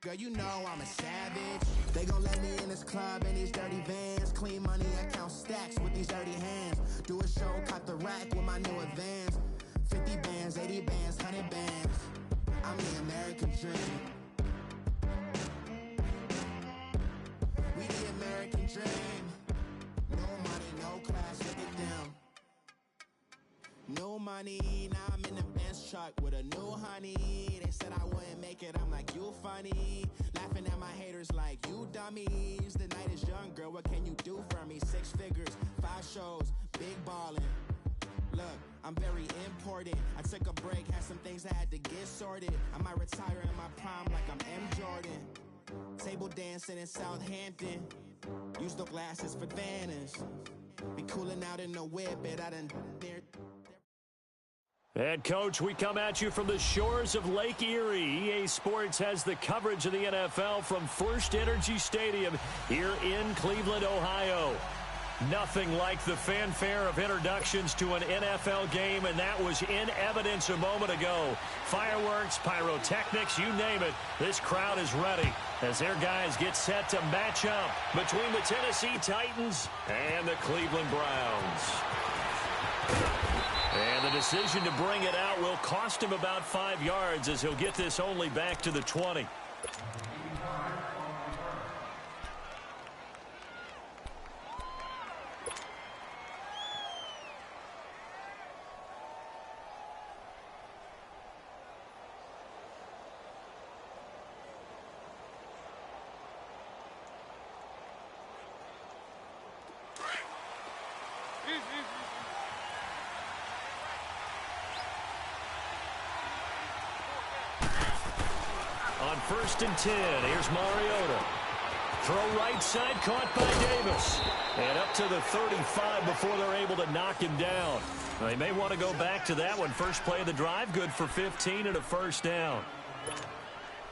Girl, you know I'm a savage. They gon' let me in this club in these dirty vans. Clean money, I count stacks with these dirty hands. Do a show, cut the rack with my new advance. 50 bands, 80 bands, 100 bands. I'm the American dream. We the American dream. No money, no class, look at them. No money, now I'm in the Benz truck with a new honey. They said I wouldn't make it, I'm like, you funny. Laughing at my haters like, you dummies. The night is young, girl, what can you do for me? 6 figures, 5 shows, big ballin'. Look, I'm very important. I took a break, had some things I had to get sorted. I might retire in my prime like I'm M. Jordan. Table dancing in Southampton. Use the glasses for Vanish. Be cooling out in the whip, but I done there. And, Coach, we come at you from the shores of Lake Erie. EA Sports has the coverage of the NFL from First Energy Stadium here in Cleveland, Ohio. Nothing like the fanfare of introductions to an NFL game, and that was in evidence a moment ago. Fireworks, pyrotechnics, you name it. This crowd is ready as their guys get set to match up between the Tennessee Titans and the Cleveland Browns. And the decision to bring it out will cost him about 5 yards as he'll get this only back to the 20. On 1st and 10, here's Mariota. Throw right side, caught by Davis. And up to the 35 before they're able to knock him down. They may want to go back to that one. First play of the drive, good for 15 and a first down.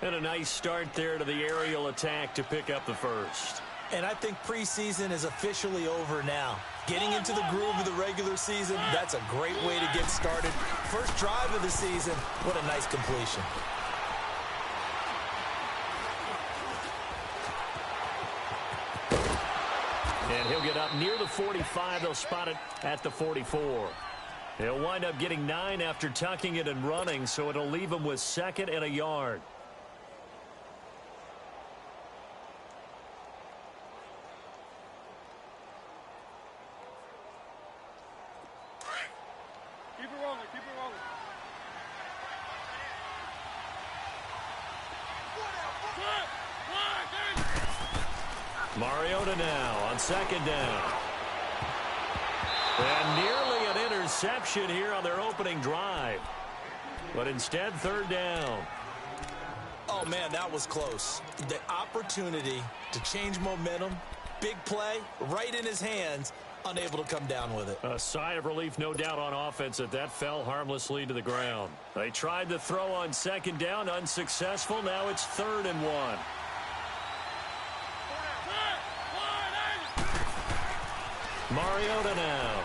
And a nice start there to the aerial attack to pick up the first. And I think preseason is officially over now. Getting into the groove of the regular season, that's a great way to get started. First drive of the season, what a nice completion. And he'll get up near the 45. They'll spot it at the 44. He'll wind up getting 9 after tucking it and running, so it'll leave him with 2nd and a yard. Keep it rolling, keep it rolling. Mariota now on 2nd down. And nearly an interception here on their opening drive. But instead, 3rd down. Oh, man, that was close. The opportunity to change momentum, big play, right in his hands, unable to come down with it. A sigh of relief, no doubt, on offense that fell harmlessly to the ground. They tried to throw on 2nd down, unsuccessful. Now it's 3rd and 1. Mariota now.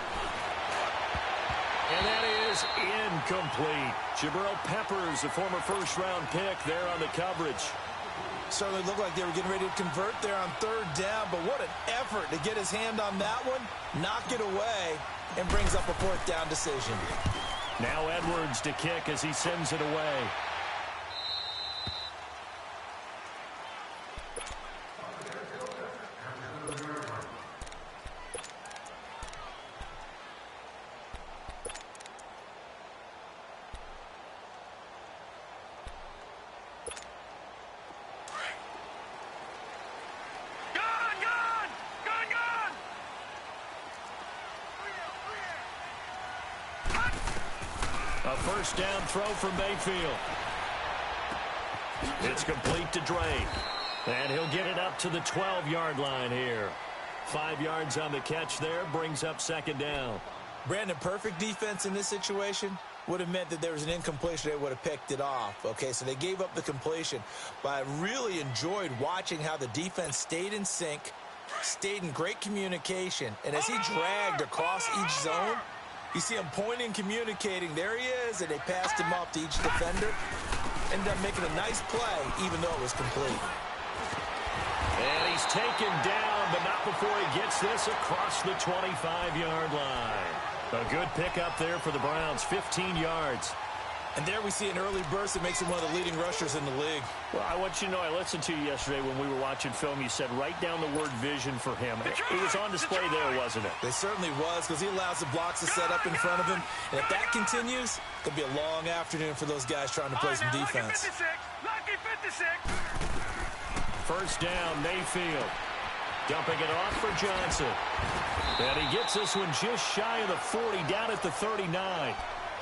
And that is incomplete. Jabril Peppers, a former first-round pick, there on the coverage. Certainly looked like they were getting ready to convert there on 3rd down, but what an effort to get his hand on that one, knock it away, and brings up a 4th down decision. Now Edwards to kick as he sends it away. A first down throw from Mayfield. It's complete to Drake. And he'll get it up to the 12-yard line here. 5 yards on the catch there, brings up 2nd down. Brandon, perfect defense in this situation would have meant that there was an incompletion. They would have picked it off. Okay, so they gave up the completion. But I really enjoyed watching how the defense stayed in sync, stayed in great communication. And as he dragged across each zone, you see him pointing, communicating. There he is, and they passed him off to each defender. ended up making a nice play, even though it was complete. And he's taken down, but not before he gets this across the 25-yard line. A good pickup there for the Browns, 15 yards. And there we see an early burst that makes him one of the leading rushers in the league. Well, I want you to know, I listened to you yesterday when we were watching film. You said write down the word vision for him. It was on display there, wasn't it? It certainly was, because he allows the blocks to set up in front of him. And if that continues, it'll be a long afternoon for those guys trying to play some defense. Lucky 56. First down, Mayfield. Dumping it off for Johnson. And he gets this one just shy of the 40, down at the 39.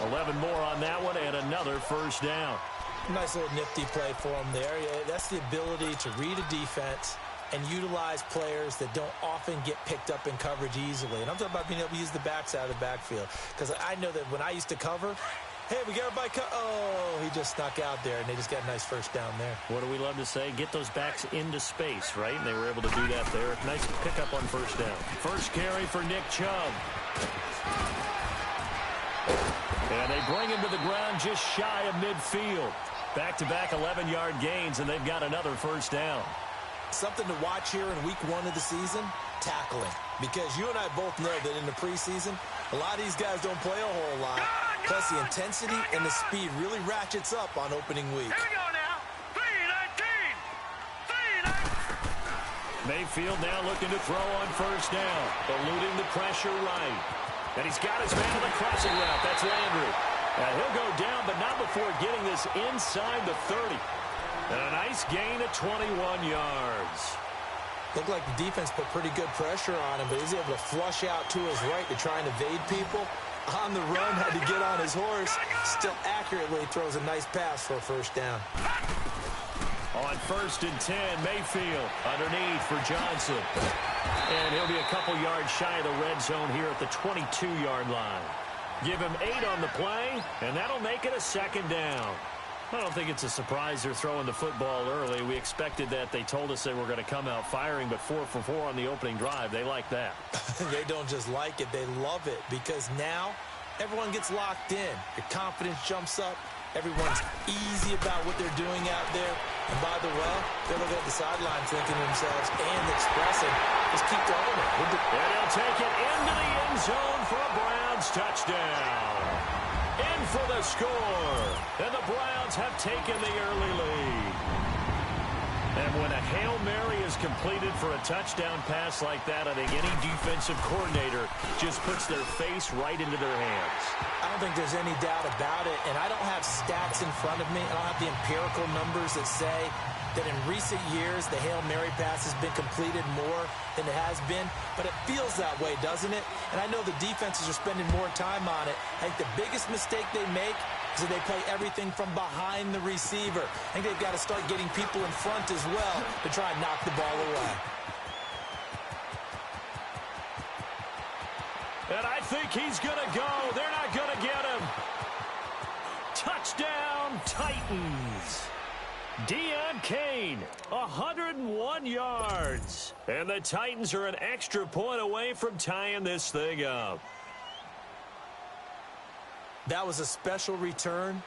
11 more on that one, and another first down. Nice little nifty play for him there. Yeah, that's the ability to read a defense and utilize players that don't often get picked up in coverage easily. And I'm talking about being able to use the backs out of the backfield. Because I know that when I used to cover, hey, we got everybody oh, he just snuck out there, and they just got a nice first down there. What do we love to say? Get those backs into space, right? And they were able to do that there. Nice pickup on first down. First carry for Nick Chubb. And they bring him to the ground just shy of midfield. Back-to-back 11-yard gains, and they've got another first down. Something to watch here in week 1 of the season, tackling. Because you and I both know that in the preseason, a lot of these guys don't play a whole lot. Plus, the intensity and the speed really ratchets up on opening week. Here we go now. 3-19. Mayfield now looking to throw on first down. Eluding the pressure right. And he's got his man on the crossing route. That's Landry. And he'll go down, but not before getting this inside the 30. And a nice gain of 21 yards. Looked like the defense put pretty good pressure on him, but he's able to flush out to his right to try and evade people. On the run, had to get on his horse. Still accurately throws a nice pass for a first down. On 1st and 10, Mayfield underneath for Johnson. And he'll be a couple yards shy of the red zone here at the 22-yard line. Give him 8 on the play, and that'll make it a second down. I don't think it's a surprise they're throwing the football early. We expected that. They told us they were going to come out firing, but 4 for 4 on the opening drive. They like that. They don't just like it, they love it, because now everyone gets locked in. Your confidence jumps up. Everyone's easy about what they're doing out there. And by the way, they're looking at the sideline thinking to themselves and expressing, just keep throwing it. And he'll take it into the end zone for a Browns touchdown. In for the score. And the Browns have taken the early lead. And when a Hail Mary is completed for a touchdown pass like that, I think any defensive coordinator just puts their face right into their hands. I don't think there's any doubt about it, and I don't have stats in front of me. I don't have the empirical numbers that say that in recent years the Hail Mary pass has been completed more than it has been, but it feels that way, doesn't it? And I know the defenses are spending more time on it. I think the biggest mistake they make is that they play everything from behind the receiver. I think they've got to start getting people in front as well to try and knock the ball away. And I think he's going to go. They're not going to get him. Touchdown, Titans. Deon Cain, 101 yards. And the Titans are an extra point away from tying this thing up. That was a special return,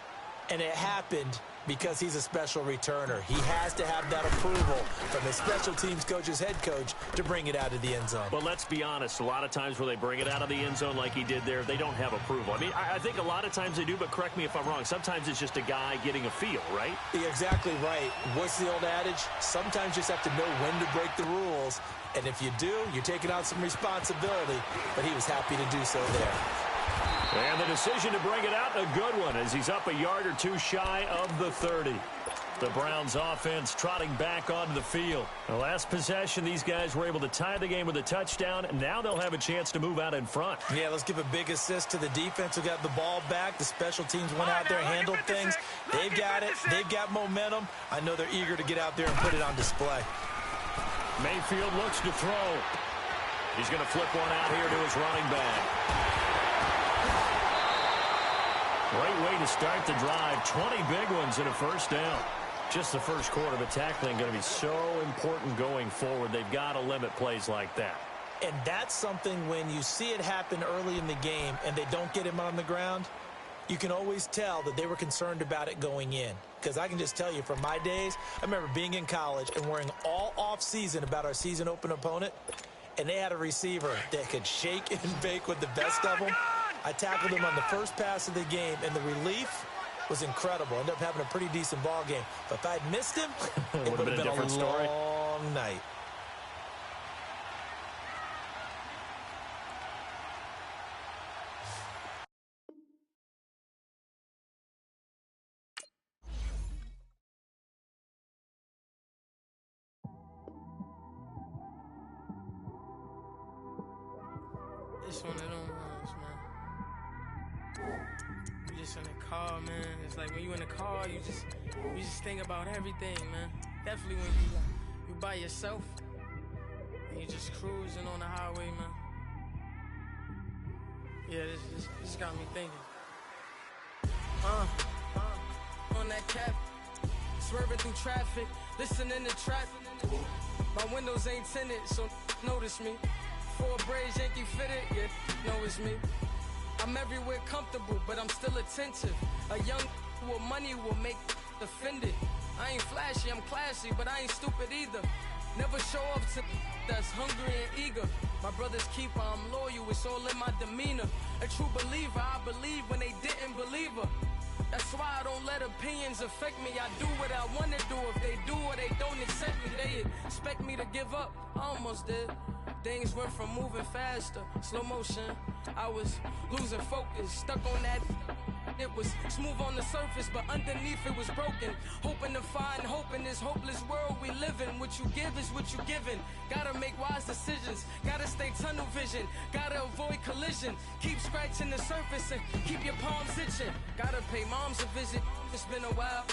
and it happened because he's a special returner. He has to have that approval from his special teams coach's head coach to bring it out of the end zone. But let's be honest, a lot of times where they bring it out of the end zone like he did there, they don't have approval. I mean, I think a lot of times they do, but correct me if I'm wrong. Sometimes it's just a guy getting a feel, right? You're exactly right. What's the old adage? Sometimes you just have to know when to break the rules, and if you do, you're taking on some responsibility, but he was happy to do so there. And the decision to bring it out, a good one, as he's up a yard or two shy of the 30. The Browns offense trotting back onto the field. The last possession, these guys were able to tie the game with a touchdown. Now they'll have a chance to move out in front. Yeah, let's give a big assist to the defense who got the ball back. The special teams went out there and handled things. They've got it. They've got momentum. I know they're eager to get out there and put it on display. Mayfield looks to throw. He's going to flip one out here to his running back. Great way to start the drive. 20 big ones and a first down. Just the first quarter, but tackling going to be so important going forward. They've got to limit plays like that. And that's something when you see it happen early in the game and they don't get him on the ground, you can always tell that they were concerned about it going in. Because I can just tell you from my days, I remember being in college and worrying all off-season about our season open opponent, and they had a receiver that could shake and bake with the best of them. I tackled him on the first pass of the game, and the relief was incredible. Ended up having a pretty decent ball game. But if I'd missed him, it would have been a different story. Long night. It's one of them ones, man. You just in the car, man. It's like when you in the car, you just think about everything, man. Definitely when you by yourself and you just cruising on the highway, man. Yeah, this got me thinking. On that cap, swerving through traffic, listening to trap. My windows ain't tinted, so notice me. Four braids, Yankee fitted, yeah, know it's me. I'm everywhere comfortable, but I'm still attentive. A young with money will make offended. I ain't flashy, I'm classy, but I ain't stupid either. Never show up to that's hungry and eager. My brother's keeper, I'm loyal, it's all in my demeanor. A true believer, I believe when they didn't believe her. That's why I don't let opinions affect me. I do what I want to do. If they do or they don't accept me, they expect me to give up. I almost did. Things went from moving faster, slow motion. I was losing focus, stuck on that. It was smooth on the surface, but underneath it was broken. Hoping to find hope in this hopeless world we live in. What you give is what you given. Gotta make wise decisions. Gotta stay tunnel vision. Gotta avoid collision. Keep scratching the surface and keep your palms itching. Gotta pay moms a visit. It's been a while.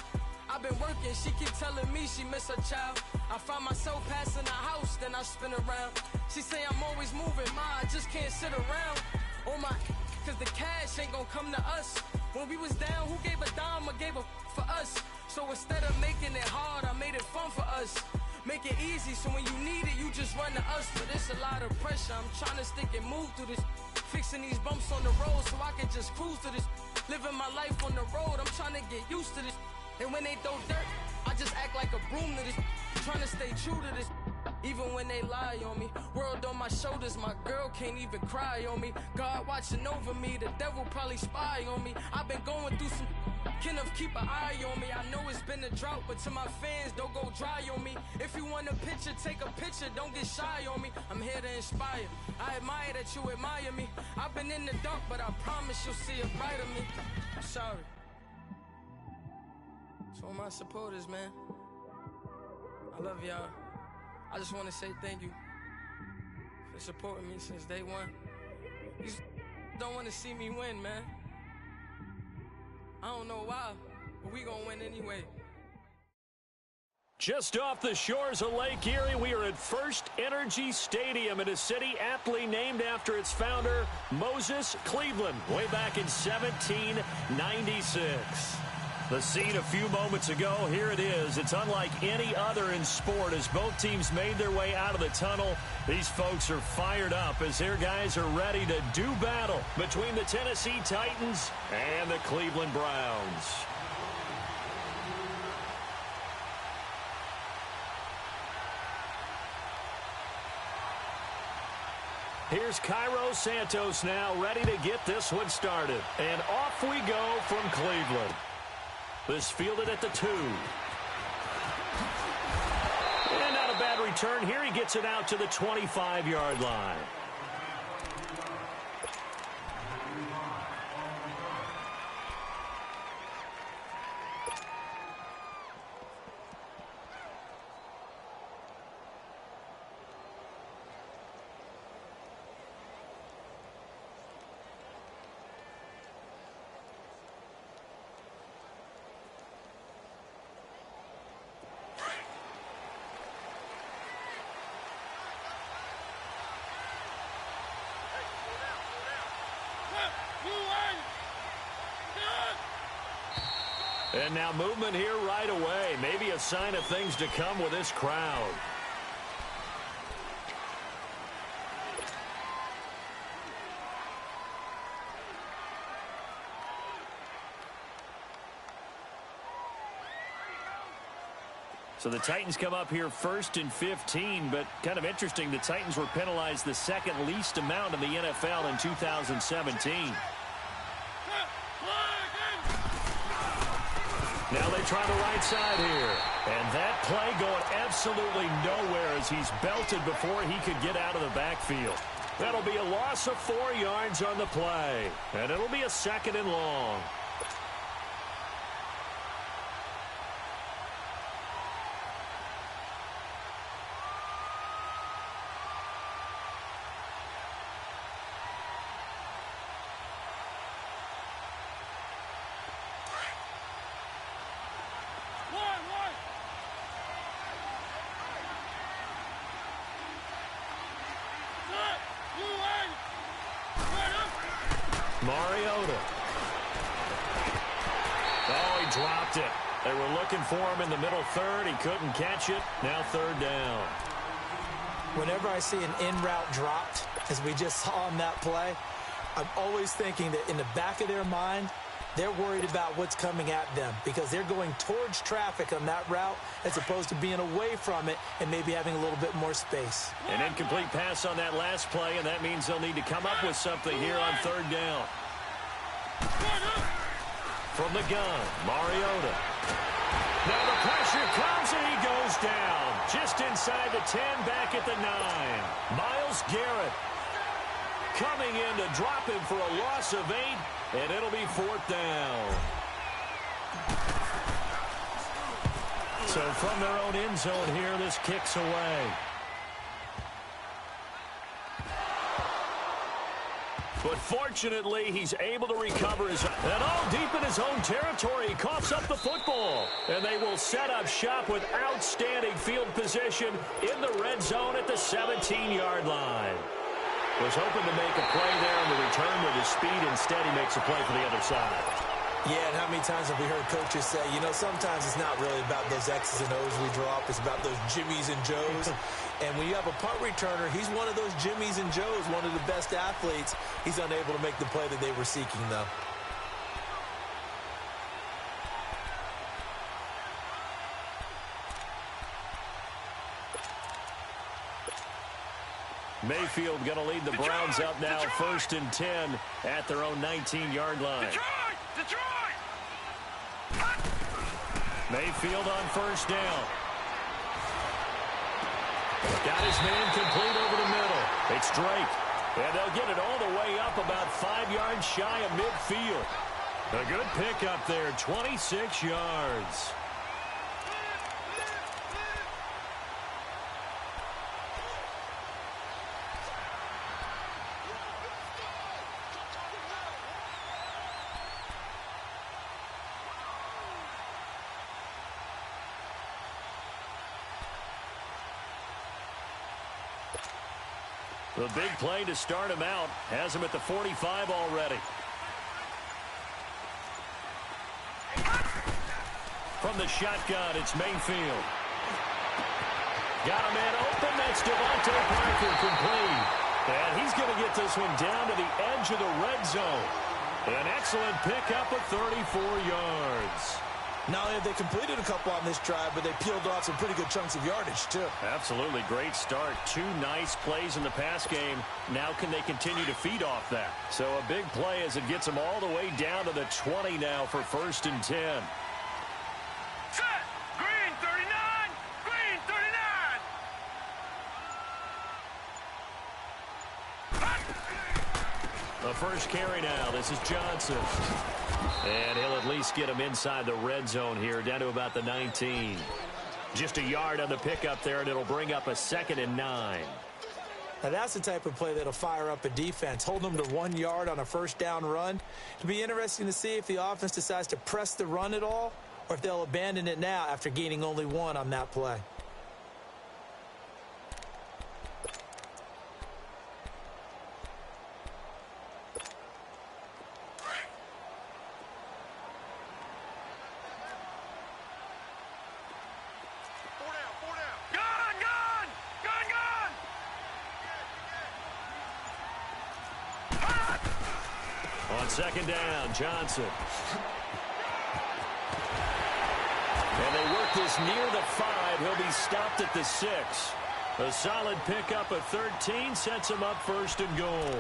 I've been working, she keep telling me she miss her child. I find myself passing the house, then I spin around. She say I'm always moving, ma, I just can't sit around. Oh my, cause the cash ain't gonna come to us. When we was down, who gave a dime or gave a for us? So instead of making it hard, I made it fun for us. Make it easy, so when you need it, you just run to us. But it's a lot of pressure, I'm trying to stick and move through this. Fixing these bumps on the road so I can just cruise to this. Living my life on the road, I'm trying to get used to this. And when they throw dirt, I just act like a broom to this. Trying to stay true to this. Even when they lie on me. World on my shoulders, my girl can't even cry on me. God watching over me, the devil probably spy on me. I've been going through some. Kenneth, keep an eye on me. I know it's been a drought, but to my fans, don't go dry on me. If you want a picture, take a picture, don't get shy on me. I'm here to inspire. I admire that you admire me. I've been in the dark, but I promise you'll see a brighter me. I'm sorry. To all my supporters, man, I love y'all. I just want to say thank you for supporting me since day one. You don't want to see me win, man. I don't know why, but we gonna win anyway. Just off the shores of Lake Erie, we are at First Energy Stadium in a city aptly named after its founder, Moses Cleveland, way back in 1796. The scene a few moments ago, here it is. It's unlike any other in sport as both teams made their way out of the tunnel. These folks are fired up as their guys are ready to do battle between the Tennessee Titans and the Cleveland Browns. Here's Cairo Santos now ready to get this one started. And off we go from Cleveland. This fielded at the 2. And not a bad return here. He gets it out to the 25-yard line. And now movement here right away. Maybe a sign of things to come with this crowd. So the Titans come up here 1st and 15, but kind of interesting, the Titans were penalized the second least amount in the NFL in 2017. Now they try the right side here. And that play going absolutely nowhere as he's belted before he could get out of the backfield. That'll be a loss of 4 yards on the play. And it'll be a 2nd and long. Mariota. Oh, he dropped it. They were looking for him in the middle third. He couldn't catch it. Now 3rd down. Whenever I see an in-route dropped, as we just saw on that play, I'm always thinking that in the back of their mind, they're worried about what's coming at them because they're going towards traffic on that route as opposed to being away from it and maybe having a little bit more space. An incomplete pass on that last play, and that means they'll need to come up with something here on 3rd down. From the gun, Mariota. Now the pressure comes, and he goes down. Just inside the 10, back at the 9. Myles Garrett coming in to drop him for a loss of 8, and it'll be 4th down. So from their own end zone here, this kicks away. But fortunately, he's able to recover his... And all deep in his own territory, he coughs up the football. And they will set up shop with outstanding field position in the red zone at the 17-yard line. Was hoping to make a play there on the return with his speed. Instead, he makes a play for the other side. Yeah, and how many times have we heard coaches say, you know, sometimes it's not really about those X's and O's we drop. It's about those Jimmies and Joes. And when you have a punt returner, he's one of those Jimmies and Joes, one of the best athletes. He's unable to make the play that they were seeking, though. Mayfield going to lead the Browns up now, 1st and 10 at their own 19-yard line. Detroit! Mayfield on 1st down. Got his man complete over the middle. It's Drake. And they'll get it all the way up about 5 yards shy of midfield. A good pickup there, 26 yards. The big play to start him out has him at the 45 already. From the shotgun, it's Mayfield. Got a man open. That's Devontae Parker complete. And he's going to get this one down to the edge of the red zone. An excellent pickup of 34 yards. Not only have they completed a couple on this drive, but they peeled off some pretty good chunks of yardage, too. Absolutely. Great start. 2 nice plays in the pass game. Now can they continue to feed off that? So a big play as it gets them all the way down to the 20 now for 1st and 10. Set! Green 39! Green 39! The first carry now. This is Johnson. And he'll at least get him inside the red zone here, down to about the 19. Just a yard on the pickup there, and it'll bring up a 2nd and 9. Now, that's the type of play that'll fire up a defense. Hold them to 1 yard on a 1st down run. It'll be interesting to see if the offense decides to press the run at all, or if they'll abandon it now after gaining only 1 on that play. On 2nd down, Johnson. And they work this near the 5. He'll be stopped at the 6. A solid pickup of 13 sets him up first and goal.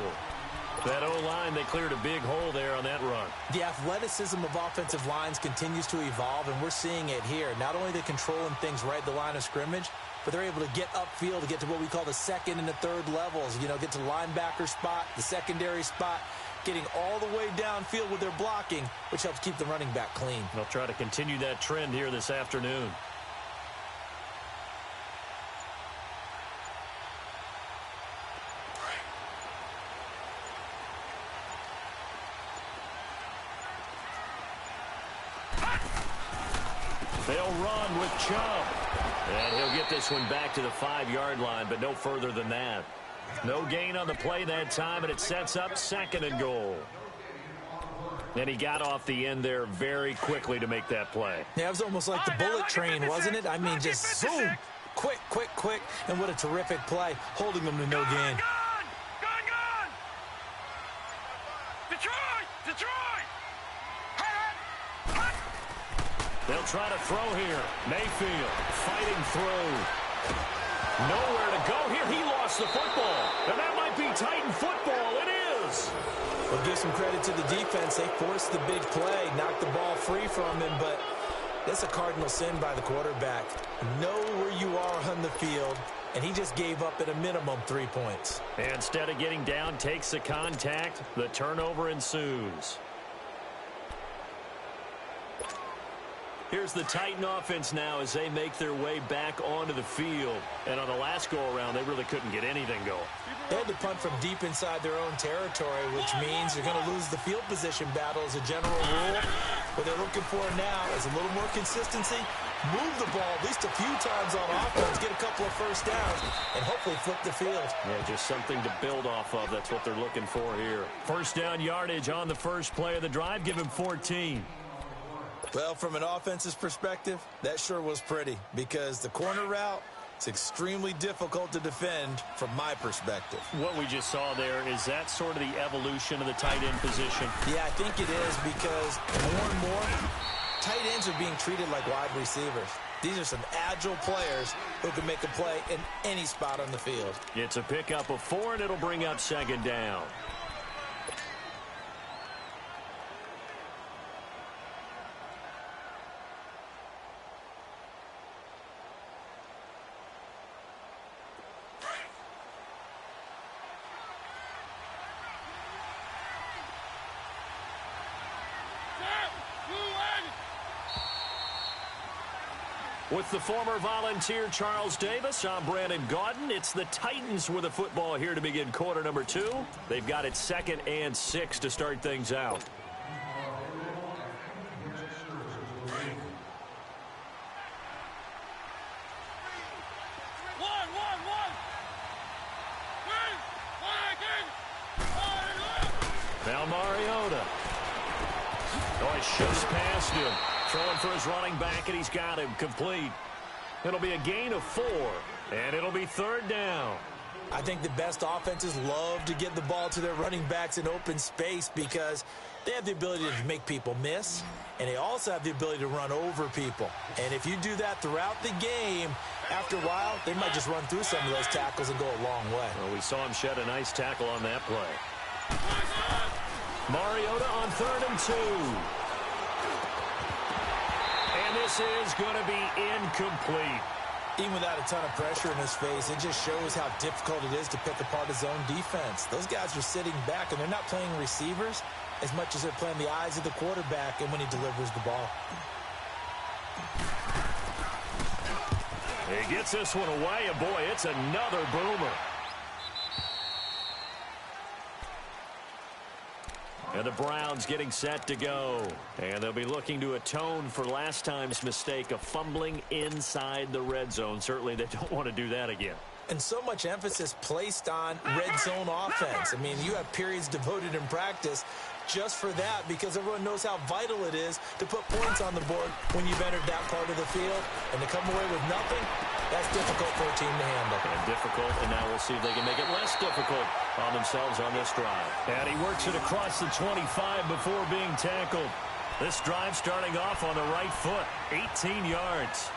That O-line, they cleared a big hole there on that run. The athleticism of offensive lines continues to evolve, and we're seeing it here. Not only are they controlling things right at the line of scrimmage, but they're able to get upfield to get to what we call the second and the third levels. You know, get to the linebacker spot, the secondary spot, getting all the way downfield with their blocking, which helps keep the running back clean. They'll try to continue that trend here this afternoon. They'll run with Chubb. And he'll get this one back to the 5-yard line, but no further than that. No gain on the play that time, and it sets up second and goal. And he got off the end there very quickly to make that play. Yeah, it was almost like the bullet train, wasn't it? I mean, just zoom. Quick, quick, quick. And what a terrific play, holding them to no gain. Gone! Detroit! They'll try to throw here. Mayfield fighting through. Nowhere to go here. He lost the football. And that might be Titan football. It is. We'll give some credit to the defense. They forced the big play, knocked the ball free from him, but that's a cardinal sin by the quarterback. Know where you are on the field, and he just gave up at a minimum 3 points. And instead of getting down, takes the contact. The turnover ensues. Here's the Titan offense now as they make their way back onto the field. And on the last go-around, they really couldn't get anything going. They had to punt from deep inside their own territory, which means they're going to lose the field position battle as a general rule. What they're looking for now is a little more consistency, move the ball at least a few times on offense, get a couple of first downs, and hopefully flip the field. Yeah, just something to build off of. That's what they're looking for here. First down yardage on the first play of the drive. Give him 14. Well, from an offensive perspective, that sure was pretty because the corner route is extremely difficult to defend from my perspective. What we just saw there, is that sort of the evolution of the tight end position? Yeah, I think it is because more and more tight ends are being treated like wide receivers. These are some agile players who can make a play in any spot on the field. It's a pickup of 4, and it'll bring up second down. With the former Volunteer Charles Davis, I'm Brandon Gaudin. It's the Titans with the football here to begin quarter number 2. They've got it 2nd and 6 to start things out. Now Mariota. Oh, he shoves past him. Throwing for his running back, and he's got him complete. It'll be a gain of 4, and it'll be third down. I think the best offenses love to get the ball to their running backs in open space because they have the ability to make people miss, and they also have the ability to run over people. And if you do that throughout the game, after a while, they might just run through some of those tackles and go a long way. Well, we saw him shed a nice tackle on that play. Mariota on 3rd and 2. And this is going to be incomplete. Even without a ton of pressure in his face, it just shows how difficult it is to pick apart his own defense. Those guys are sitting back, and they're not playing receivers as much as they're playing the eyes of the quarterback and when he delivers the ball. He gets this one away, and boy, it's another boomer. And the Browns getting set to go. And they'll be looking to atone for last time's mistake of fumbling inside the red zone. Certainly they don't want to do that again. And so much emphasis placed on red zone offense. I mean, you have periods devoted in practice just for that because everyone knows how vital it is to put points on the board when you've entered that part of the field. And to come away with nothing, that's difficult for a team to handle. And difficult, and now we'll see if they can make it less difficult on themselves on this drive. And he works it across the 25 before being tackled. This drive starting off on the right foot, 18 yards.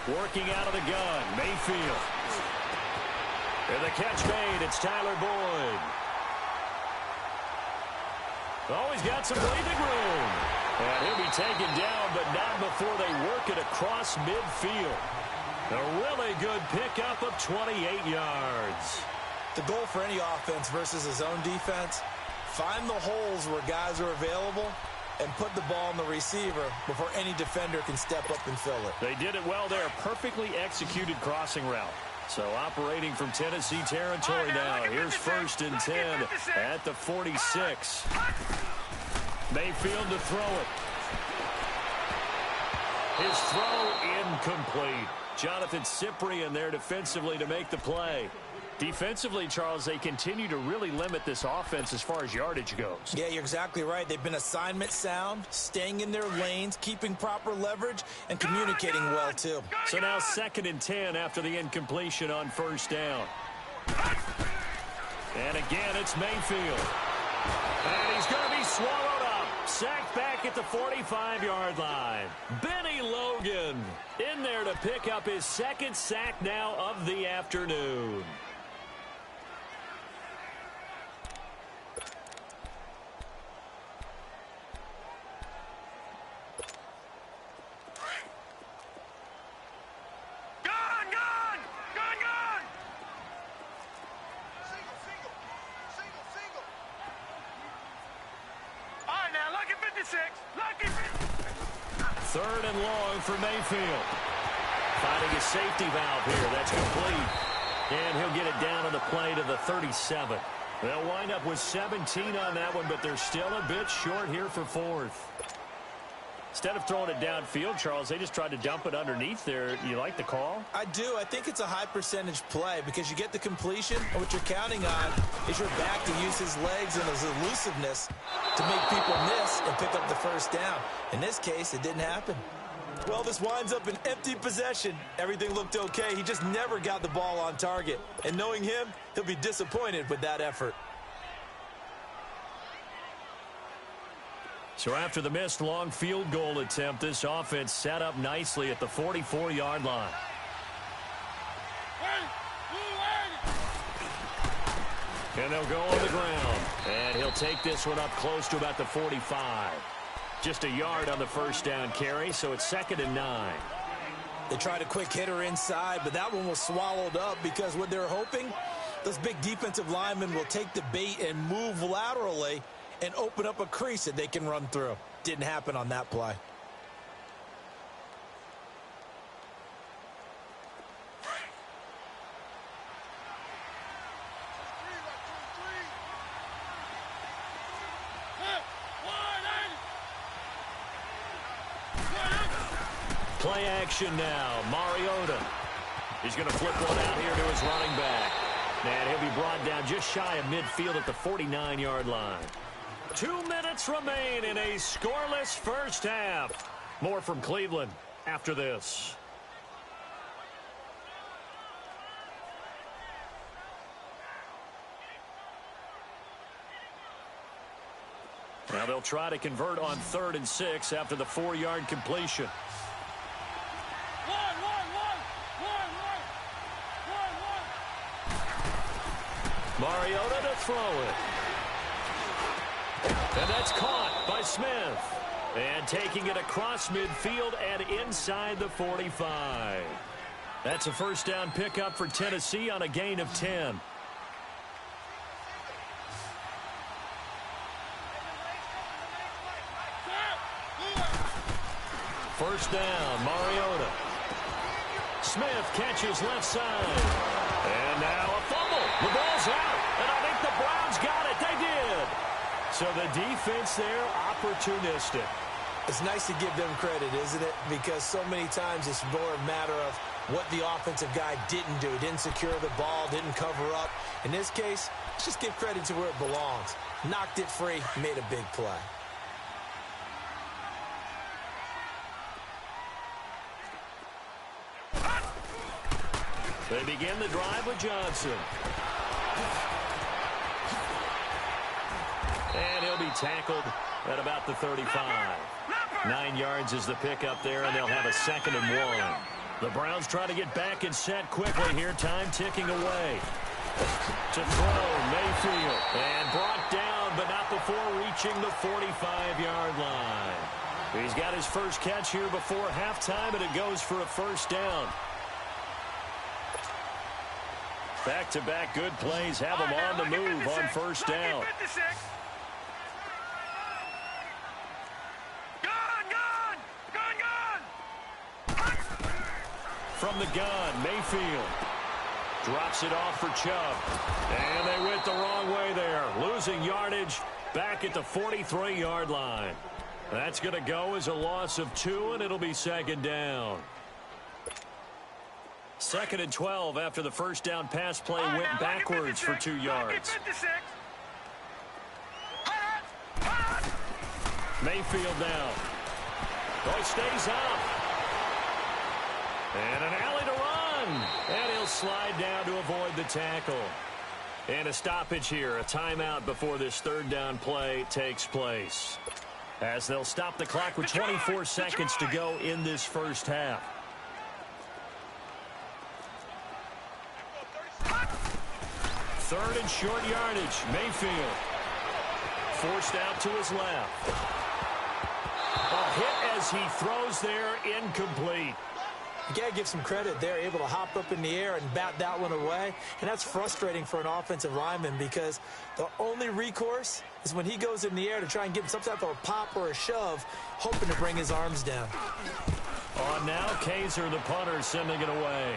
Working out of the gun, Mayfield. And the catch made, it's Tyler Boyd. Oh, he's got some breathing room. And he'll be taken down, but not before they work it across midfield. A really good pickup of 28 yards. The goal for any offense versus a zone defense, find the holes where guys are available and put the ball in the receiver before any defender can step up and fill it. They did it well there. Perfectly executed crossing route. So operating from Tennessee territory now. Here's 1st and 10 at the 46. Mayfield to throw it. His throw incomplete. Jonathan Cyprien there defensively to make the play. Defensively, Charles, they continue to really limit this offense as far as yardage goes. Yeah, you're exactly right. They've been assignment sound, staying in their lanes, keeping proper leverage, and communicating well, too. So now 2nd and 10 after the incompletion on 1st down. And again, it's Mayfield. And he's going to be swallowed up. Sacked back at the 45-yard line. Benny Logan in there to pick up his 2nd sack now of the afternoon. Third and long for Mayfield. Finding a safety valve here. That's complete. And he'll get it down on the play to the 37. They'll wind up with 17 on that one, but they're still a bit short here for 4th. Instead of throwing it downfield, Charles, they just tried to dump it underneath there. You like the call? I do. I think it's a high percentage play because you get the completion, and what you're counting on is your back to use his legs and his elusiveness to make people miss and pick up the 1st down. In this case, it didn't happen. Well, this winds up an empty possession. Everything looked okay. He just never got the ball on target. And knowing him, he'll be disappointed with that effort. So after the missed long field goal attempt, this offense set up nicely at the 44-yard line. And they'll go on the ground. And he'll take this one up close to about the 45. Just a yard on the 1st down carry, so it's 2nd and 9. They tried a quick hitter inside, but that one was swallowed up because what they're hoping, those big defensive linemen will take the bait and move laterally and open up a crease that they can run through. Didn't happen on that play. Play action now. Mariota. He's going to flip one out here to his running back. And he'll be brought down just shy of midfield at the 49-yard line. 2 minutes remain in a scoreless 1st half. More from Cleveland after this. Now they'll try to convert on 3rd and 6 after the 4-yard completion. Mariota to throw it. And that's caught by Smith. And taking it across midfield and inside the 45. That's a 1st down pickup for Tennessee on a gain of 10. First down, Mariota. Smith catches left side. And now a fumble. The ball's out. And I think the Browns got it. They did. So the defense there, opportunistic. It's nice to give them credit, isn't it? Because so many times it's more a matter of what the offensive guy didn't do. Didn't secure the ball, didn't cover up. In this case, let's just give credit to where it belongs. Knocked it free, made a big play. They begin the drive with Johnson. And he'll be tackled at about the 35. 9 yards is the pickup there, and they'll have a 2nd and 1. The Browns try to get back and set quickly here. Time ticking away. To throw, Mayfield. And brought down, but not before reaching the 45-yard line. He's got his first catch here before halftime, and it goes for a first down. Back-to-back good plays have him on the move on first down. From the gun, Mayfield drops it off for Chubb. And they went the wrong way there. Losing yardage back at the 43-yard line. That's going to go as a loss of 2, and it'll be second down. 2nd and 12 after the first down pass play went backwards for 2 yards. Mayfield now. Oh, he stays up. And an alley to run. And he'll slide down to avoid the tackle. And a stoppage here, a timeout before this third down play takes place. As they'll stop the clock with 24 seconds to go in this first half. Third and short yardage. Mayfield forced out to his left. A hit as he throws there, incomplete. You got to give some credit. They're able to hop up in the air and bat that one away. And that's frustrating for an offensive lineman because the only recourse is when he goes in the air to try and give him some type of a pop or a shove, hoping to bring his arms down. On now, Kaiser, the punter, sending it away.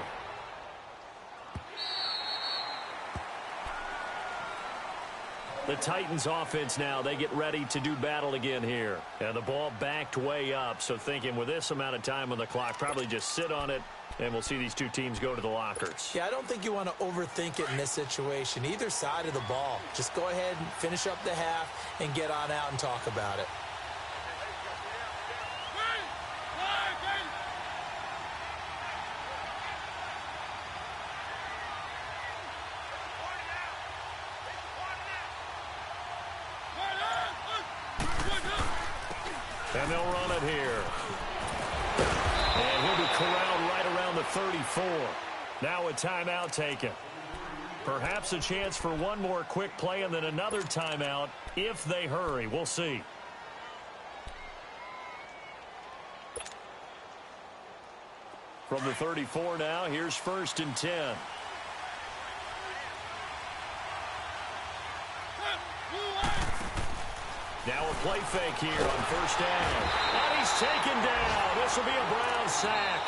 The Titans offense now, they get ready to do battle again here. And the ball backed way up, so thinking with this amount of time on the clock, probably just sit on it, and we'll see these two teams go to the lockers. Yeah, I don't think you want to overthink it in this situation. Either side of the ball. Just go ahead and finish up the half and get on out and talk about it. And they'll run it here. And he'll be corralled right around the 34. Now a timeout taken. Perhaps a chance for one more quick play and then another timeout if they hurry. We'll see. From the 34 now, here's 1st and 10. Now a play fake here on first down. And he's taken down. This will be a Brown sack.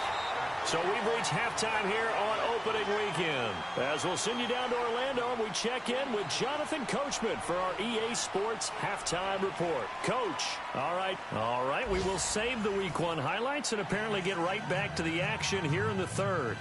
So we've reached halftime here on opening weekend. As we'll send you down to Orlando, and we check in with Jonathan Coachman for our EA Sports Halftime Report. Coach. All right. We will save the Week 1 highlights and apparently get right back to the action here in the third.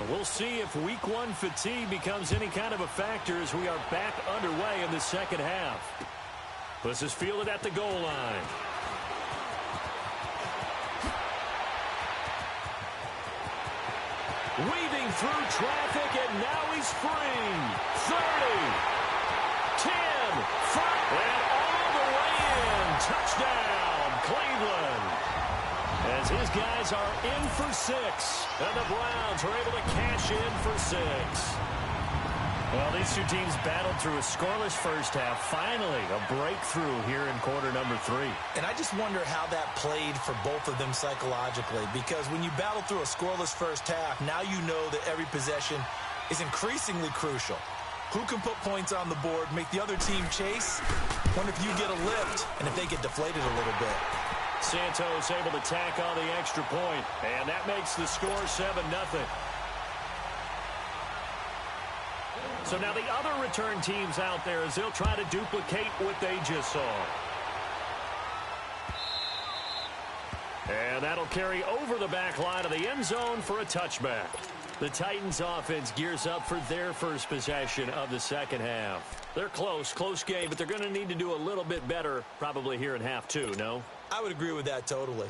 We'll see if Week 1 fatigue becomes any kind of a factor as we are back underway in the second half. This is fielded at the goal line. Weaving through traffic, and now he's free. 30, 10, 5, and all the way in. Touchdown, Cleveland. As his guys are in for 6, and the Browns are able to cash in for 6. Well, these two teams battled through a scoreless first half. Finally, a breakthrough here in quarter number 3. And I just wonder how that played for both of them psychologically, because when you battle through a scoreless first half, now you know that every possession is increasingly crucial. Who can put points on the board, make the other team chase? Wonder if you get a lift and if they get deflated a little bit. Santos able to tack on the extra point, and that makes the score 7-0. So now the other return teams out there as they'll try to duplicate what they just saw. And that'll carry over the back line of the end zone for a touchback. The Titans offense gears up for their first possession of the second half. They're close game, but they're going to need to do a little bit better probably here in half 2, no? I would agree with that totally.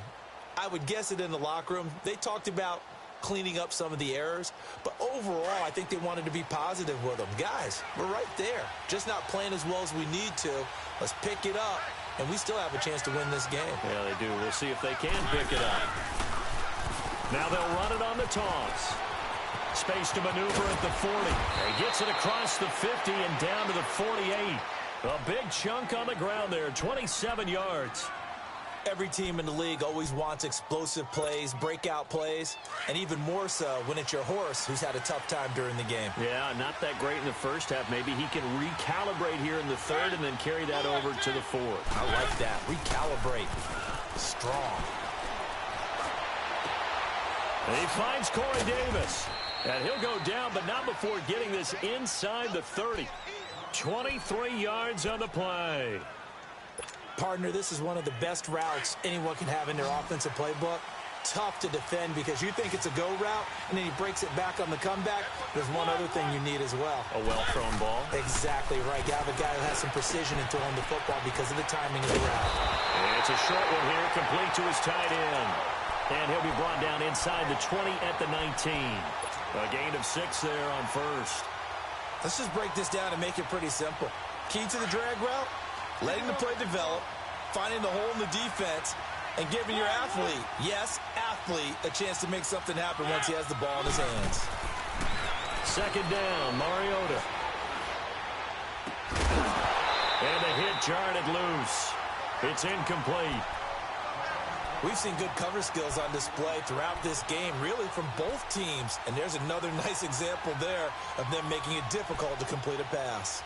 I would guess it in the locker room. They talked about cleaning up some of the errors, but overall, I think they wanted to be positive with them. Guys, we're right there. Just not playing as well as we need to. Let's pick it up, and we still have a chance to win this game. Yeah, they do. We'll see if they can pick it up. Now they'll run it on the toss. Space to maneuver at the 40. He gets it across the 50 and down to the 48. A big chunk on the ground there, 27 yards. Every team in the league always wants explosive plays, breakout plays, and even more so when it's your horse who's had a tough time during the game. Yeah, not that great in the first half. Maybe he can recalibrate here in the third and then carry that over to the fourth. I like that. Recalibrate. Strong. And he finds Corey Davis. And he'll go down, but not before getting this inside the 30. 23 yards on the play. Partner, this is one of the best routes anyone can have in their offensive playbook. Tough to defend because you think it's a go route, and then he breaks it back on the comeback. There's one other thing you need as well. A well-thrown ball. Exactly right. You have a guy who has some precision in throwing the football because of the timing of the route. And it's a short one here, complete to his tight end. And he'll be brought down inside the 20 at the 19. A gain of 6 there on first. Let's just break this down and make it pretty simple. Key to the drag route, letting the play develop, finding the hole in the defense, and giving your athlete, yes, athlete, a chance to make something happen once he has the ball in his hands. Second down, Mariota. And the hit jarred it loose. It's incomplete. We've seen good cover skills on display throughout this game, really from both teams. And there's another nice example there of them making it difficult to complete a pass.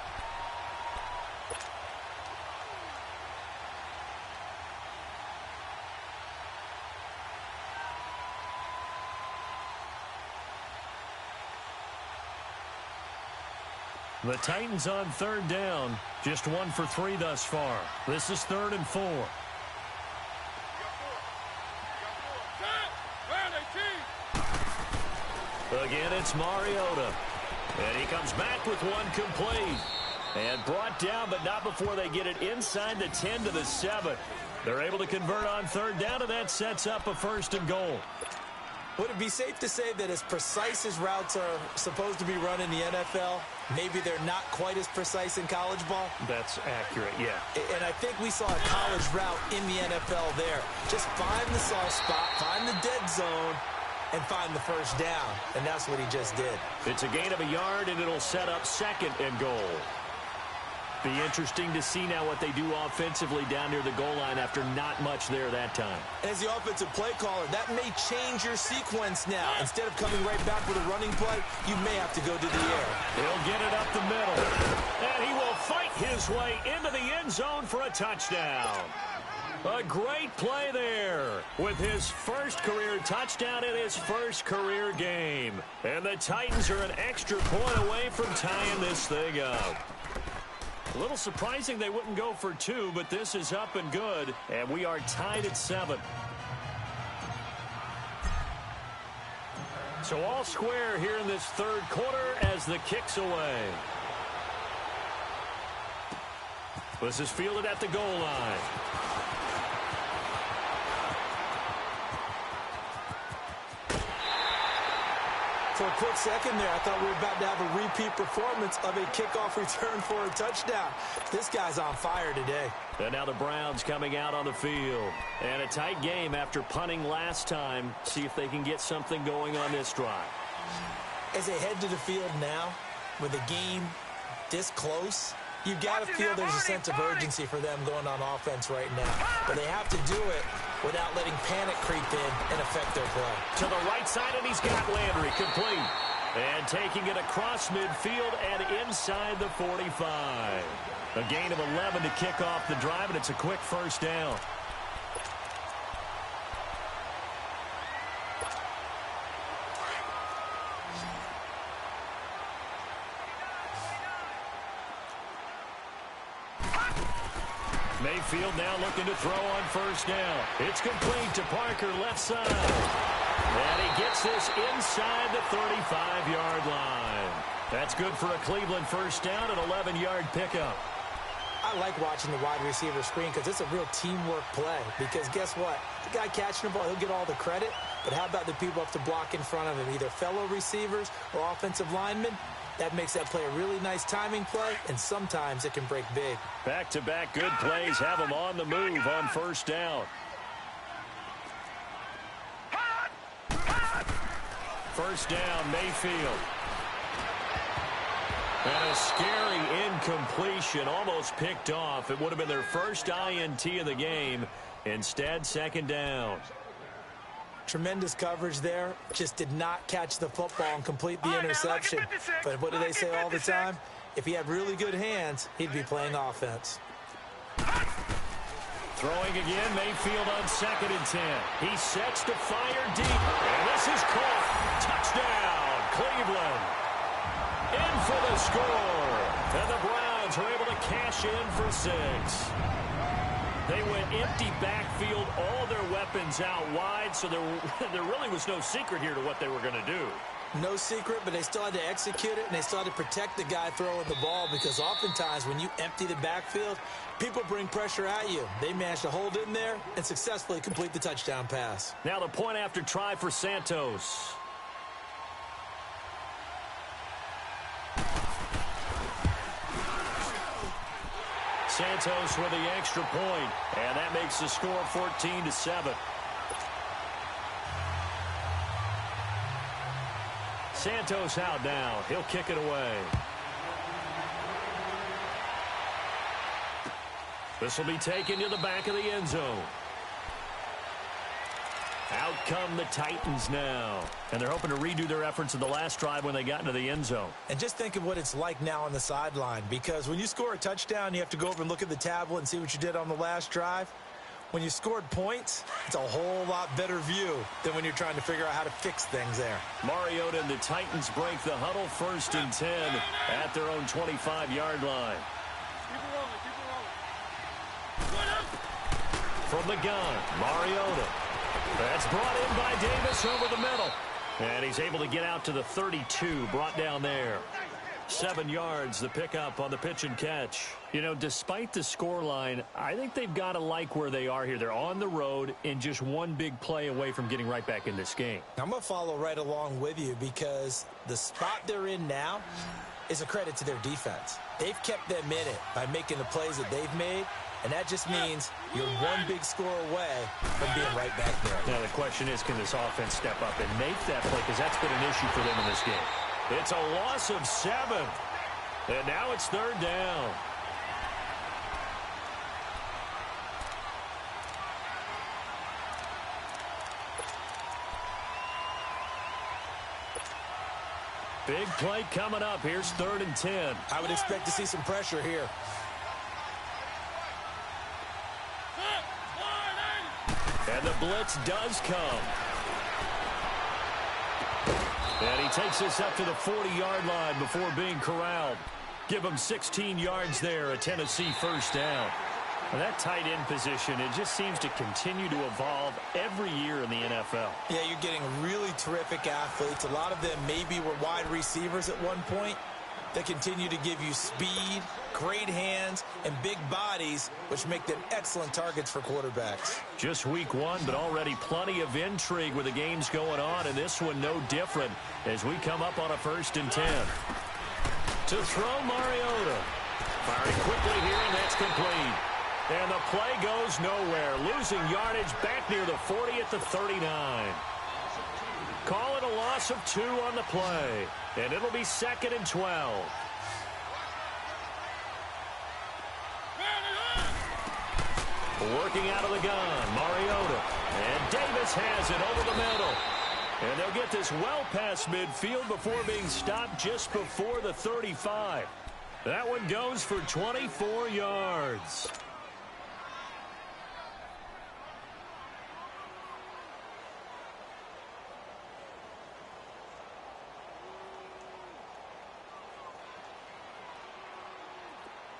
The Titans on third down. Just 1 for 3 thus far. This is 3rd and 4. Again, it's Mariota. And he comes back with one complete. And brought down, but not before they get it inside the 10 to the 7. They're able to convert on third down, and that sets up a 1st and goal. Would it be safe to say that as precise as routes are supposed to be run in the NFL, maybe they're not quite as precise in college ball? That's accurate, yeah. And I think we saw a college route in the NFL there. Just find the soft spot, find the dead zone, and find the first down. And that's what he just did. It's a gain of a yard, and it'll set up 2nd and goal. Be interesting to see now what they do offensively down near the goal line after not much there that time. As the offensive play caller, that may change your sequence now. Instead of coming right back with a running play, you may have to go to the air. He'll get it up the middle. And he will fight his way into the end zone for a touchdown. A great play there with his first career touchdown in his first career game. And the Titans are an extra point away from tying this thing up. A little surprising they wouldn't go for 2, but this is up and good, and we are tied at 7. So all square here in this third quarter as the kick's away. This is fielded at the goal line. For a quick second there, I thought we were about to have a repeat performance of a kickoff return for a touchdown. This guy's on fire today. And now the Browns coming out on the field. And a tight game after punting last time. See if they can get something going on this drive. As they head to the field now, with a game this close, you've got to feel there's a sense of urgency for them going on offense right now. But they have to do it without letting panic creep in and affect their play. To the right side, and he's got Landry complete. And taking it across midfield and inside the 45. A gain of 11 to kick off the drive, and it's a quick first down. Mayfield now looking to throw on first down. It's complete to Parker, left side. And he gets this inside the 35-yard line. That's good for a Cleveland first down, an 11-yard pickup. I like watching the wide receiver screen because it's a real teamwork play. Because guess what? The guy catching the ball, he'll get all the credit. But how about the people up to block in front of him, either fellow receivers or offensive linemen? That makes that play a really nice timing play, and sometimes it can break big. Back-to-back good plays have them on the move on first down. First down, Mayfield. And a scary incompletion, almost picked off. It would have been their first INT of the game. Instead, second down. Tremendous coverage there. Just did not catch the football and complete the interception. But what do they say all the time? If he had really good hands, he'd be playing offense. Throwing again, Mayfield on 2nd and 10. He sets to fire deep. And this is caught. Touchdown, Cleveland. In for the score. And the Browns are able to cash in for 6. They went empty backfield, all their weapons out wide, so there really was no secret here to what they were going to do. No secret, but they still had to execute it, and they still had to protect the guy throwing the ball, because oftentimes when you empty the backfield, people bring pressure at you. They managed to hold in there and successfully complete the touchdown pass. Now the point after try for Santos. Santos with the extra point, and that makes the score 14-7. Santos out now. He'll kick it away. This will be taken to the back of the end zone. Out come the Titans now. And they're hoping to redo their efforts in the last drive when they got into the end zone. And just think of what it's like now on the sideline, because when you score a touchdown, you have to go over and look at the tablet and see what you did on the last drive. When you scored points, it's a whole lot better view than when you're trying to figure out how to fix things there. Mariota and the Titans break the huddle, 1st and 10 at their own 25-yard line. From the gun, Mariota. That's brought in by Davis over the middle. And he's able to get out to the 32, brought down there. 7 yards, the pickup on the pitch and catch. You know, despite the scoreline, I think they've got to like where they are here. They're on the road and just one big play away from getting right back in this game. I'm going to follow right along with you, because the spot they're in now is a credit to their defense. They've kept them in it by making the plays that they've made, and that just means you're one big score away from being right back there. Now the question is, can this offense step up and make that play? Because that's been an issue for them in this game. It's a loss of 7. And now it's 3rd down. Big play coming up. Here's 3rd and 10. I would expect to see some pressure here. And the blitz does come. And he takes us up to the 40-yard line before being corralled. Give him 16 yards there, a Tennessee 1st down. And that tight end position, it just seems to continue to evolve every year in the NFL. Yeah, you're getting really terrific athletes. A lot of them maybe were wide receivers at one point. They continue to give you speed, great hands, and big bodies, which make them excellent targets for quarterbacks. Just week 1, but already plenty of intrigue with the games going on, and this one no different as we come up on a 1st and 10. To throw, Mariota. Firing quickly here, and that's complete. And the play goes nowhere. Losing yardage back near the 40 at the 39. Call it a loss of 2 on the play. And it'll be 2nd and 12. Working out of the gun, Mariota. And Davis has it over the middle. And they'll get this well past midfield before being stopped just before the 35. That one goes for 24 yards.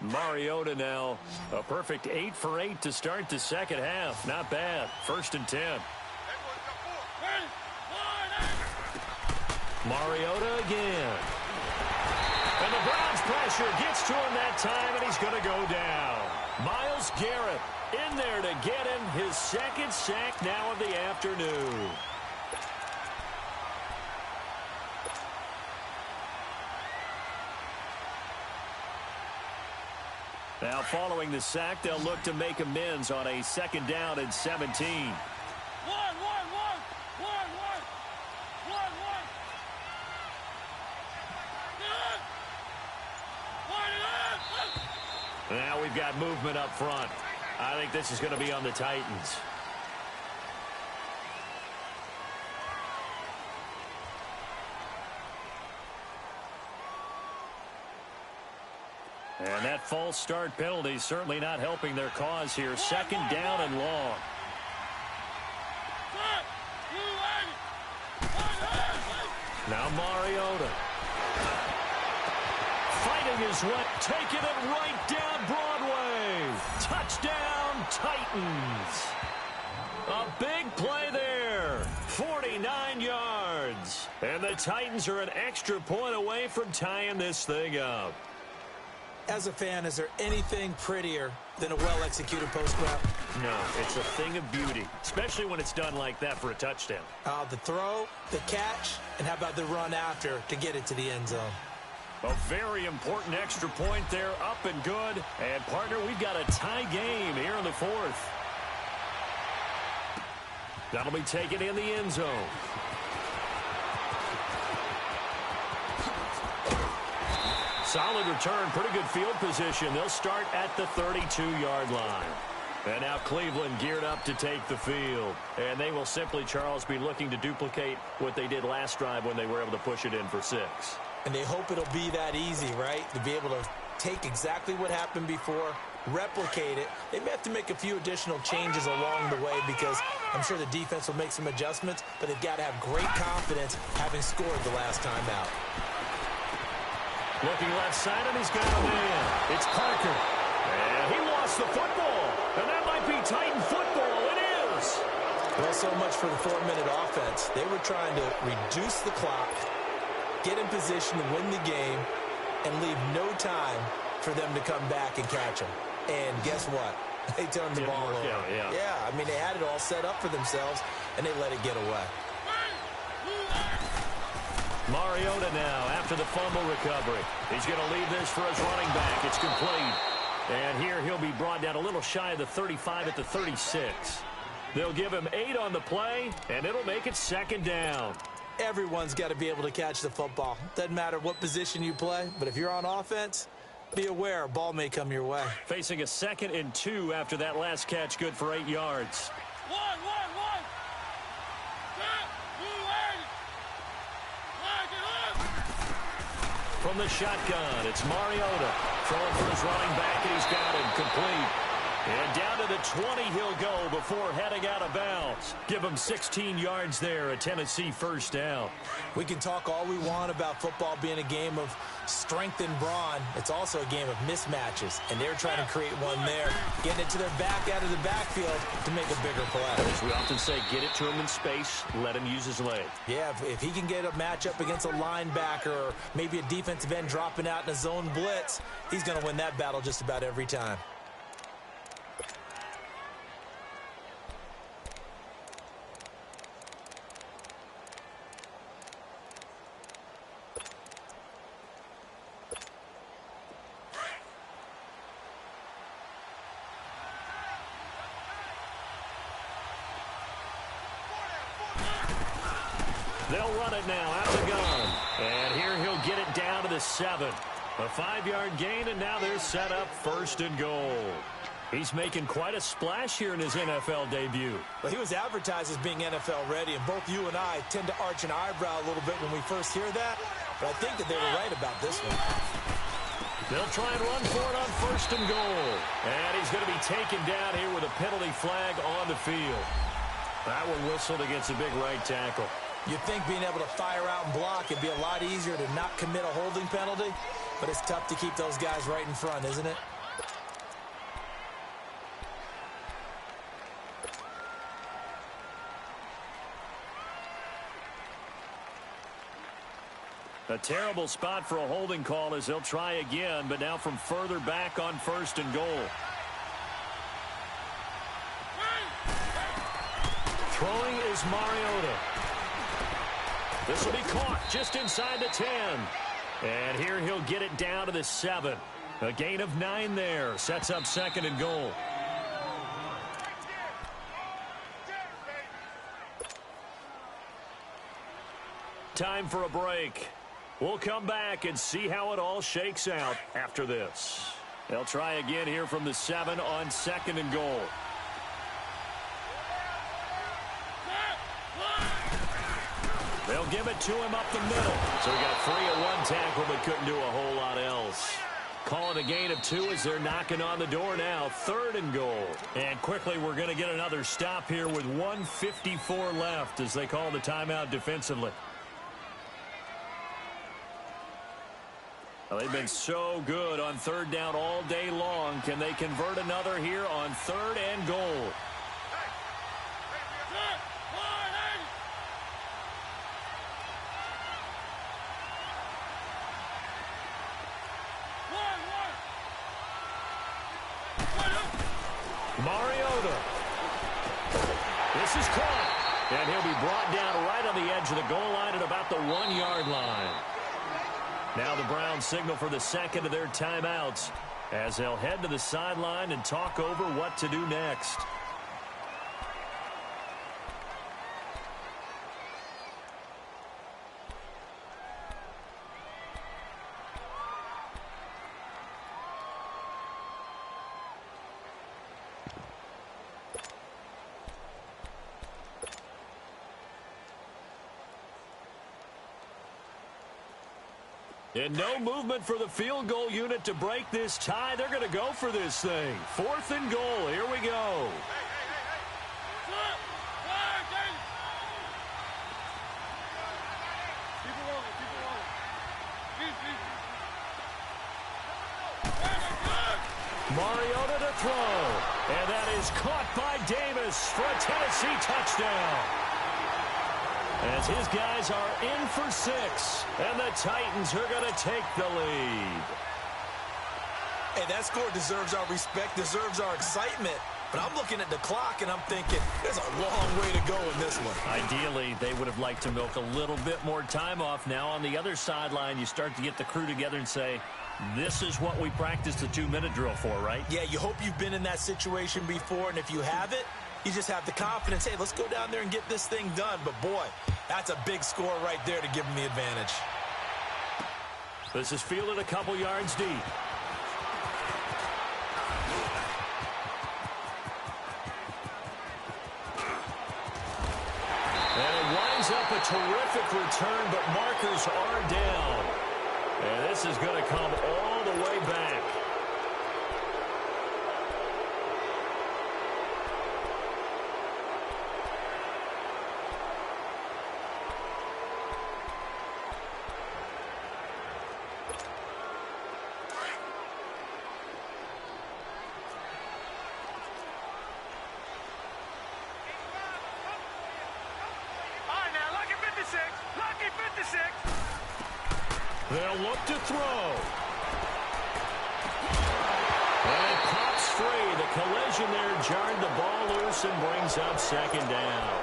Mariota now, a perfect 8 for 8 to start the second half. Not bad. 1st and 10. Mariota again. And the Browns pressure gets to him that time, and he's going to go down. Myles Garrett in there to get him his second sack now of the afternoon. Now following the sack, they'll look to make amends on a 2nd down and 17. Now we've got movement up front. I think this is going to be on the Titans. And that false start penalty certainly not helping their cause here. 2nd down and long. Now Mariota. Fighting his way, taking it right down Broadway. Touchdown, Titans. A big play there. 49 yards. And the Titans are an extra point away from tying this thing up. As a fan, is there anything prettier than a well-executed post route? No, it's a thing of beauty, especially when it's done like that for a touchdown. The throw, the catch, and how about the run after to get it to the end zone? A very important extra point there, up and good. And, partner, we've got a tie game here in the 4th. That'll be taken in the end zone. Solid return, pretty good field position. They'll start at the 32-yard line. And now Cleveland geared up to take the field. And they will simply, Charles, be looking to duplicate what they did last drive when they were able to push it in for 6. And they hope it'll be that easy, right? To be able to take exactly what happened before, replicate it. They may have to make a few additional changes along the way because I'm sure the defense will make some adjustments, but they've got to have great confidence having scored the last time out. Looking left side, and he's got a man. It's Parker. And he lost the football. And that might be Titan football. It is. Well, so much for the 4-minute offense. They were trying to reduce the clock, get in position to win the game, and leave no time for them to come back and catch them. And guess what? They turned the ball over. Yeah, I mean, they had it all set up for themselves, and they let it get away. Mariota now after the fumble recovery. He's going to leave this for his running back. It's complete. And here he'll be brought down a little shy of the 35 at the 36. They'll give him 8 on the play, and it'll make it 2nd down. Everyone's got to be able to catch the football. Doesn't matter what position you play, but if you're on offense, be aware a ball may come your way. Facing a 2nd and 2 after that last catch, good for 8 yards. From the shotgun, it's Mariota. Throwing for his running back, and he's got him complete. And down to the 20 he'll go before heading out of bounds. Give him 16 yards there, a Tennessee 1st down. We can talk all we want about football being a game of strength and brawn. It's also a game of mismatches, and they're trying to create one there, getting it to their back out of the backfield to make a bigger play. As we often say, get it to him in space, let him use his leg. Yeah, if he can get a matchup against a linebacker or maybe a defensive end dropping out in a zone blitz, he's going to win that battle just about every time. They'll run it now out the gun. And here he'll get it down to the 7. A 5-yard gain, and now they're set up 1st and goal. He's making quite a splash here in his NFL debut. Well, he was advertised as being NFL ready, and both you and I tend to arch an eyebrow a little bit when we first hear that. But I think that they were right about this one. They'll try and run for it on 1st and goal. And he's going to be taken down here with a penalty flag on the field. That one whistled against a big right tackle. You'd think being able to fire out and block it'd be a lot easier to not commit a holding penalty, but it's tough to keep those guys right in front, isn't it? A terrible spot for a holding call as they'll try again, but now from further back on 1st and goal. Throwing is Mariota. This will be caught just inside the 10. And here he'll get it down to the 7. A gain of 9 there. Sets up 2nd and goal. Time for a break. We'll come back and see how it all shakes out after this. They'll try again here from the 7 on 2nd and goal. They'll give it to him up the middle. So he got free at one tackle but couldn't do a whole lot else. Calling a gain of 2 as they're knocking on the door now. 3rd and goal. And quickly we're going to get another stop here with 1:54 left as they call the timeout defensively. Well, they've been so good on 3rd down all day long. Can they convert another here on 3rd and goal? Mariota. This is caught. And he'll be brought down right on the edge of the goal line at about the 1-yard line. Now the Browns signal for the 2nd of their timeouts as they'll head to the sideline and talk over what to do next. And no movement for the field goal unit to break this tie. They're going to go for this thing. 4th and goal. Here we go. Mariota to throw. And that is caught by Davis for a Tennessee touchdown. As his guys are in for 6, and the Titans are going to take the lead. Hey, that score deserves our respect, deserves our excitement. But I'm looking at the clock, and I'm thinking, there's a long way to go in this one. Ideally, they would have liked to milk a little bit more time off. Now on the other sideline, you start to get the crew together and say, this is what we practiced the 2-minute drill for, right? Yeah, you hope you've been in that situation before, and if you haven't, you just have the confidence, hey, let's go down there and get this thing done. But, boy, that's a big score right there to give them the advantage. This is fielded a couple yards deep. And it winds up a terrific return, but markers are down. And this is going to come all the way back. They'll look to throw. And it pops free. The collision there jarred the ball loose and brings up 2nd down.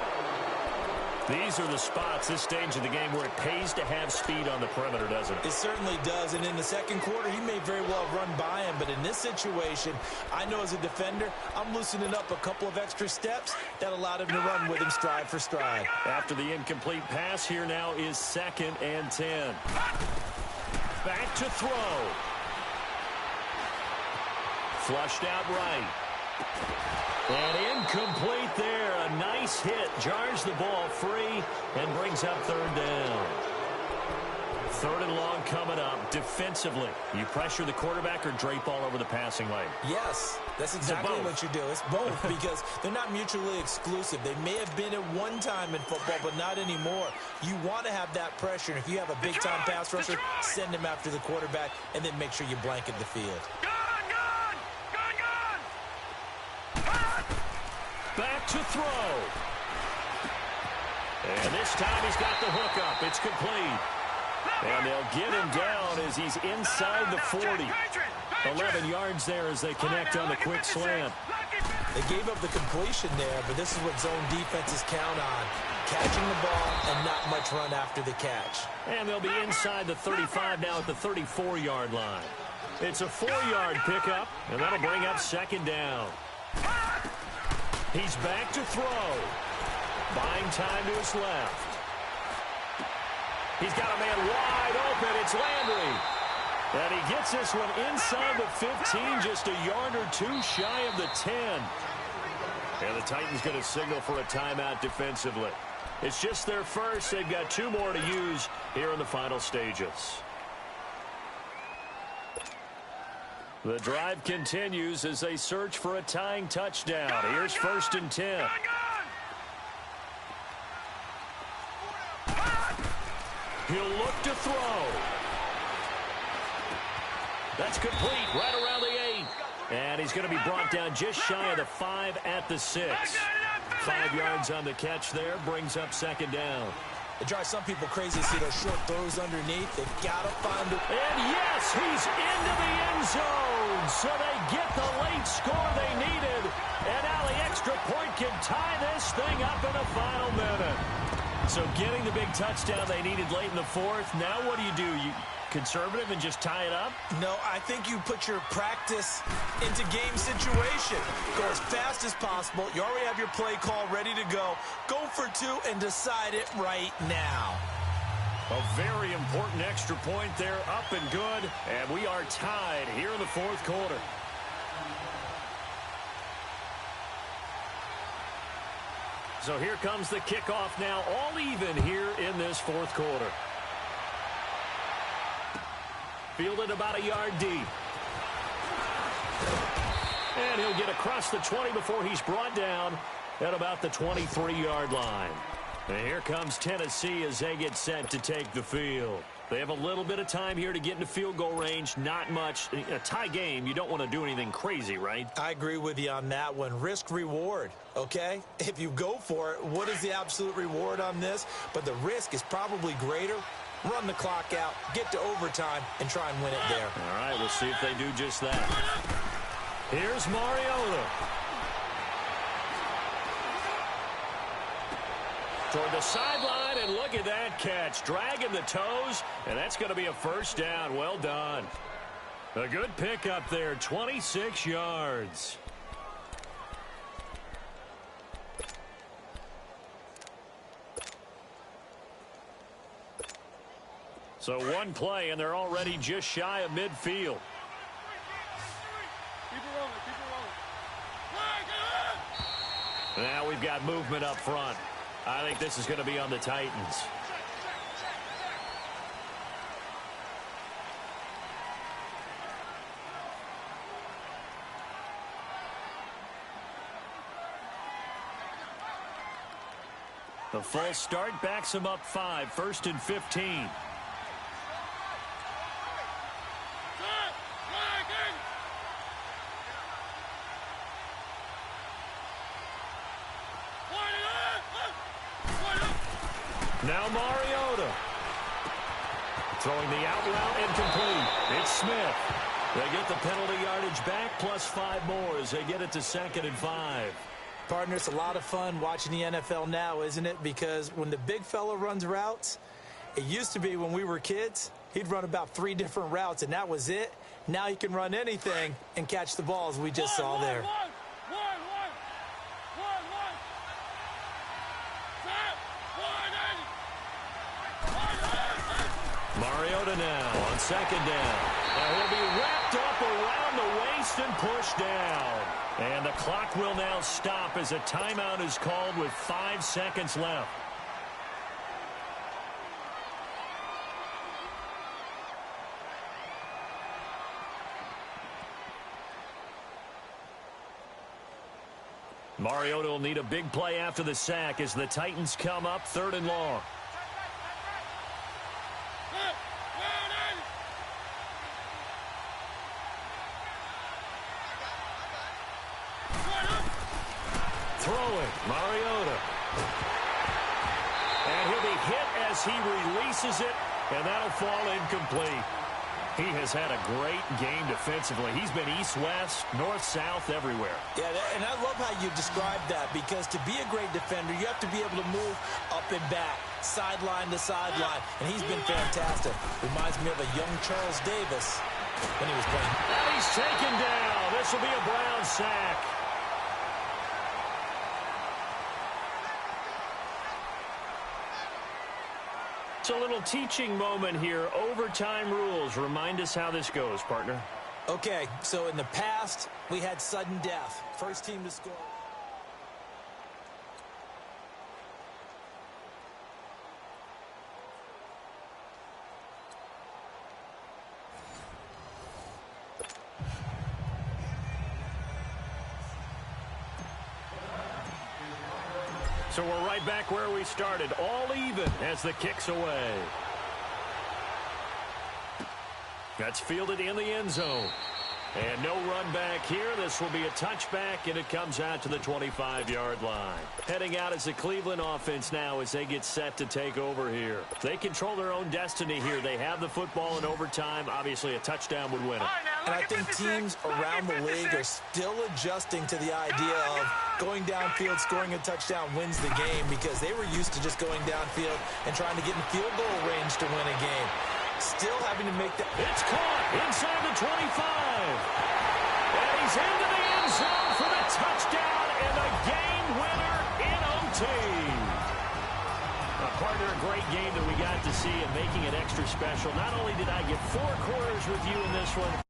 These are the spots, this stage of the game, where it pays to have speed on the perimeter, doesn't it? It certainly does. And in the 2nd quarter, he may very well run by him. But in this situation, I know as a defender, I'm loosening up a couple of extra steps that allowed him to run with him stride for stride. After the incomplete pass, here now is 2nd and 10. Back to throw. Flushed out right. And incomplete there. A nice hit. Jars the ball free and brings up 3rd down. 3rd and long coming up. Defensively, you pressure the quarterback or drape all over the passing lane? Yes, that's exactly what you do. It's both because they're not mutually exclusive. They may have been at one time in football, but not anymore. You want to have that pressure. And if you have a big-time pass rusher, send him after the quarterback and then make sure you blanket the field. Back to throw. And this time he's got the hook up. It's complete. And they'll get him down as he's inside the 40. 11 yards there as they connect on the quick slant. They gave up the completion there, but this is what zone defenses count on. Catching the ball and not much run after the catch. And they'll be inside the 35 now at the 34-yard line. It's a 4-yard pickup, and that'll bring up second down. He's back to throw. Buying time to his left. He's got a man wide open. It's Landry. And he gets this one inside the 15, just a yard or two shy of the 10. And the Titans going to signal for a timeout defensively. It's just their first. They've got 2 more to use here in the final stages. The drive continues as they search for a tying touchdown. Here's 1st and 10. He'll look to throw. That's complete right around the 8. And he's going to be brought down just shy of the 5 at the 6. 5 yards on the catch there brings up second down. It drives some people crazy to see those short throws underneath. They've got to find a... And yes, he's into the end zone. So they get the late score they needed. And now the extra point can tie this thing up in the final minute. So getting the big touchdown they needed late in the 4th. Now what do? You conservative and just tie it up? No, I think you put your practice into game situation. Go as fast as possible. You already have your play call ready to go. Go for 2 and decide it right now. A very important extra point there, up and good. And we are tied here in the 4th quarter. So here comes the kickoff now, all even here in this 4th quarter. Fielded about a yard deep. And he'll get across the 20 before he's brought down at about the 23-yard line. And here comes Tennessee as they get set to take the field. They have a little bit of time here to get into field goal range. Not much. A tie game, you don't want to do anything crazy, right? I agree with you on that one. Risk reward, okay? If you go for it, what is the absolute reward on this? But the risk is probably greater. Run the clock out, get to overtime, and try and win it there. All right, we'll see if they do just that. Here's Mariota. Toward the sideline, and look at that catch. Dragging the toes, and that's going to be a first down. Well done. A good pickup there, 26 yards. So one play, and they're already just shy of midfield. Keep it rolling, keep it rolling. Now we've got movement up front. I think this is going to be on the Titans. The full start backs him up 5, 1st and 15. Now Mariota. Throwing the out route incomplete. It's Smith. They get the penalty yardage back plus 5 more as they get it to 2nd and 5. Partner, it's a lot of fun watching the NFL now, isn't it? Because when the big fella runs routes, it used to be when we were kids, he'd run about 3 different routes, and that was it. Now he can run anything and catch the balls we just saw there. Mariota now on 2nd down. And he'll be wrapped up around the waist and pushed down. And the clock will now stop as a timeout is called with 5 seconds left. Mariota will need a big play after the sack as the Titans come up 3rd and long. Throwing, Mariota. And he'll be hit as he releases it, and that'll fall incomplete. He has had a great game defensively. He's been east-west, north-south, everywhere. Yeah, and I love how you described that, because to be a great defender, you have to be able to move up and back, sideline to sideline, and he's been fantastic. Reminds me of a young Charles Davis when he was playing. And he's taken down. This will be a Brown sack. It's a little teaching moment here. Overtime rules. Remind us how this goes, partner. Okay, so in the past, we had sudden death. First team to score. So we're right back where we started, all even as the kick's away. That's fielded in the end zone. And no run back here. This will be a touchback, and it comes out to the 25-yard line. Heading out is the Cleveland offense now as they get set to take over here. They control their own destiny here. They have the football in overtime. Obviously, a touchdown would win it. And I think teams around the league are still adjusting to the idea of going downfield, scoring a touchdown wins the game, because they were used to just going downfield and trying to get in field goal range to win a game. Still having to make that. It's caught inside the 25. And he's into the end zone for the touchdown and a game winner in OT. Partner, a great game that we got to see and making it extra special. Not only did I get 4 quarters with you in this one,